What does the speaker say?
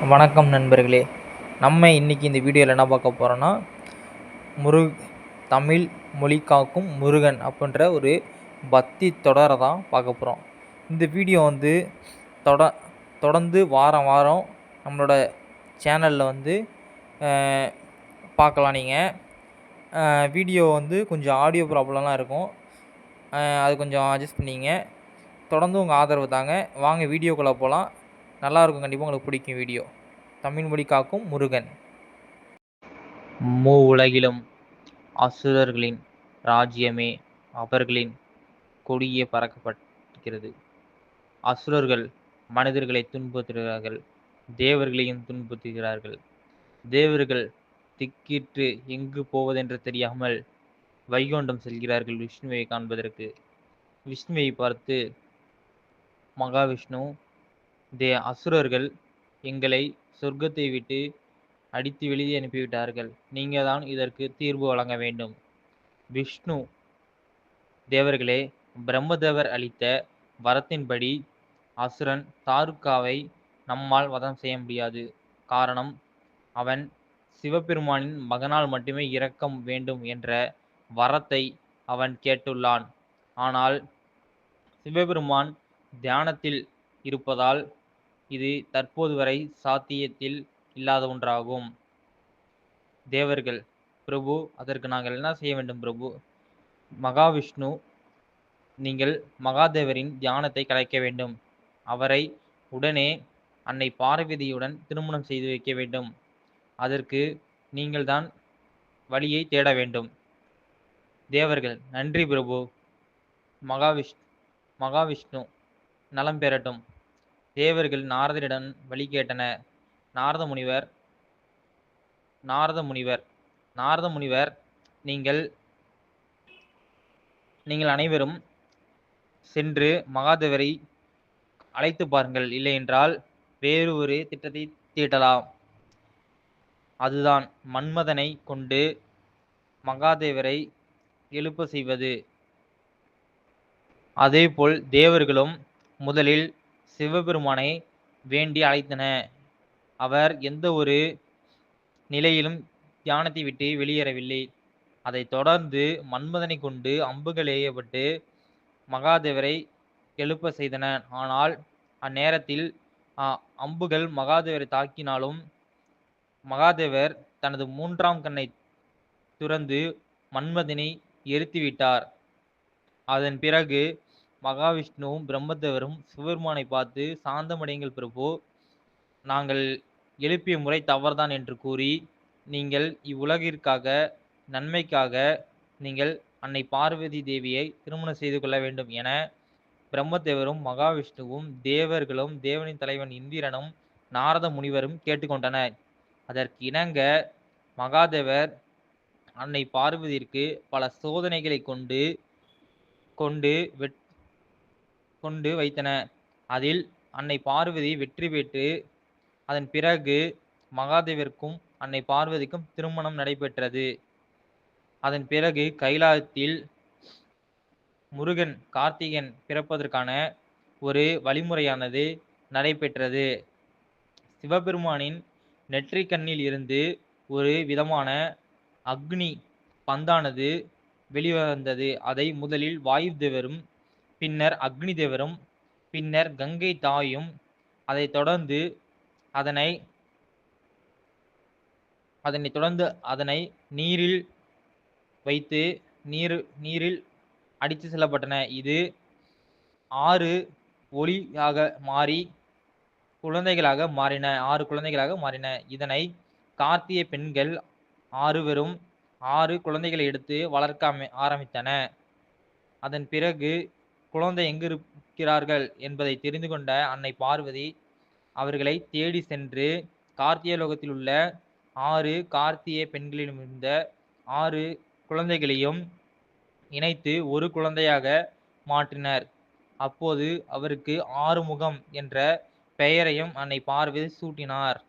வணக்கம் நண்பர்களே. நம்ம இன்னைக்கு இந்த வீடியோவில் என்ன பார்க்க போகிறோன்னா, முரு தமிழ் மொழி காக்கும் முருகன் அப்படின்ற ஒரு பக்தி தொடரை தான் பார்க்க போகிறோம். இந்த வீடியோ வந்து தொட தொடர்ந்து வாரம் வாரம் நம்மளோட சேனலில் வந்து பார்க்கலாம். நீங்கள் வீடியோ வந்து கொஞ்சம் ஆடியோ ப்ராப்ளம்லாம் இருக்கும், அது கொஞ்சம் அட்ஜஸ்ட் பண்ணிங்க. தொடர்ந்து உங்கள் ஆதரவு தாங்க. வாங்க வீடியோக்குள்ளே போகலாம். நல்லாயிருக்கும், கண்டிப்பாக உங்களுக்கு பிடிக்கும் வீடியோ. தமிழ் மொழி காக்கும் முருகன். மூவுலகிலும் அசுரர்களின் ராஜ்யமே அவர்களின் கொடியே பறக்கப்படுகிறது. அசுரர்கள் மனிதர்களை துன்புறுத்துகிறார்கள், தேவர்களையும் துன்புறுத்துகிறார்கள். தேவர்கள் திக்கிட்டு எங்கு போவதென்று தெரியாமல் வைகுண்டம் செல்கிறார்கள் விஷ்ணுவை காண்பதற்கு. விஷ்ணுவை பார்த்து மகாவிஷ்ணு, அசுரர்கள் எங்களை சொர்க்கத்தை விட்டு அடித்து வெளியே அனுப்பிவிட்டார்கள், நீங்க தான் இதற்கு தீர்வு வழங்க வேண்டும். விஷ்ணு, தேவர்களே, பிரம்மதேவர் அளித்த வரத்தின்படி அசுரன் தாருக்காவை நம்மால் வதம் செய்ய முடியாது. காரணம், அவன் சிவபெருமானின் மகனால் மட்டுமே இறக்க வேண்டும் என்ற வரத்தை அவன் கேட்டுள்ளான். ஆனால் சிவபெருமான் தியானத்தில் இருப்பதால் இது தற்போது வரை சாத்தியத்தில் இல்லாத ஒன்றாகும். தேவர்கள், பிரபு, அதற்கு நாங்கள் என்ன செய்ய வேண்டும் பிரபு? மகாவிஷ்ணு, நீங்கள் மகாதேவரின் தியானத்தை கலைக்க வேண்டும். அவரை உடனே அன்னை பார்வதியுடன் திருமணம் செய்து வைக்க வேண்டும். அதற்கு நீங்கள் தான் வழியை தேட வேண்டும். தேவர்கள், நன்றி பிரபு. மகாவிஷ்ணு நலம் பெறட்டும். தேவர்கள் நாரதரிடம் வழி கேட்டனர். நாரத முனிவர், நீங்கள் அனைவரும் சென்று மகாதேவரை அழைத்து பாருங்கள், இல்லையென்றால் வேறு ஒரு திட்டத்தை தீட்டலாம். அதுதான் மன்மதனை கொண்டு மகாதேவரை எழுப்ப செய்வது. அதேபோல் தேவர்களும் முதலில் சிவபெருமானை வேண்டி அழைத்தன. அவர் எந்த ஒரு நிலையிலும் தியானத்தை விட்டு வெளியேறவில்லை. அதைத் தொடர்ந்து மன்மதனை கொண்டு அம்புகள் எய்யப்பட்டு மகாதேவரை எழுப்ப செய்தன. ஆனால் அந்நேரத்தில் அம்புகள் மகாதேவரை தாக்கினாலும் மகாதேவர் தனது 3ஆம் கண்ணை துறந்து மன்மதனை எரித்துவிட்டார். அதன் பிறகு மகாவிஷ்ணுவும் பிரம்மதேவரும் சிவபெருமானை பார்த்து, சாந்தமடைங்கள் பிரபு, நாங்கள் எழுப்பிய முறை தவறுதான் என்று கூறி, நீங்கள் இவ்வுலகிற்காக நன்மைக்காக நீங்கள் அன்னை பார்வதி தேவியை திருமணம் செய்து கொள்ள வேண்டும் என பிரம்மதேவரும் மகாவிஷ்ணுவும் தேவர்களும் தேவனின் தலைவன் இந்திரனும் நாரத முனிவரும் கேட்டுக்கொண்டனர். அதற்கு இணங்க மகாதேவர் அன்னை பார்வதிக்கு பல சோதனைகளை கொண்டு வைத்தன. அதில் அன்னை பார்வதி வெற்றி பெற்று அதன் பிறகு மகாதேவருக்கும் அன்னை பார்வதிக்கும் திருமணம் நடைபெற்றது. அதன் பிறகு கைலாயத்தில் முருகன் கார்த்திகேயன் பிறப்பதற்கான ஒரு வழிமுறையானது நடைபெற்றது. சிவபெருமானின் நெற்றிக் கண்ணில் இருந்து ஒரு விதமான அக்னி பந்தானது வெளிவந்தது. அதை முதலில் வாயு தேவரும், பின்னர் அக்னி தேவரும், பின்னர் கங்கை தாயும், அதைத் தொடர்ந்து அதனை நீரில் வைத்து நீரில் அடித்து செல்லப்பட்டன. இது 6 ஒளியாக மாறி 6 குழந்தைகளாக மாறின. இதனை கார்த்திகை பெண்கள் 6 குழந்தைகளை எடுத்து வளர்க்க ஆரம்பித்தன. அதன் பிறகு குழந்தை எங்கு இருக்கிறார்கள் என்பதை தெரிந்து கொண்ட அன்னை பார்வதி அவர்களை தேடி சென்று கார்த்திகை லோகத்தில் உள்ள 6 கார்த்திகை பெண்களிலும் இருந்த 6 குழந்தைகளையும் இணைத்து ஒரு குழந்தையாக மாற்றினர். அப்போது அவருக்கு ஆறுமுகம் என்ற பெயரையும் அன்னை பார்வதி சூட்டினார்.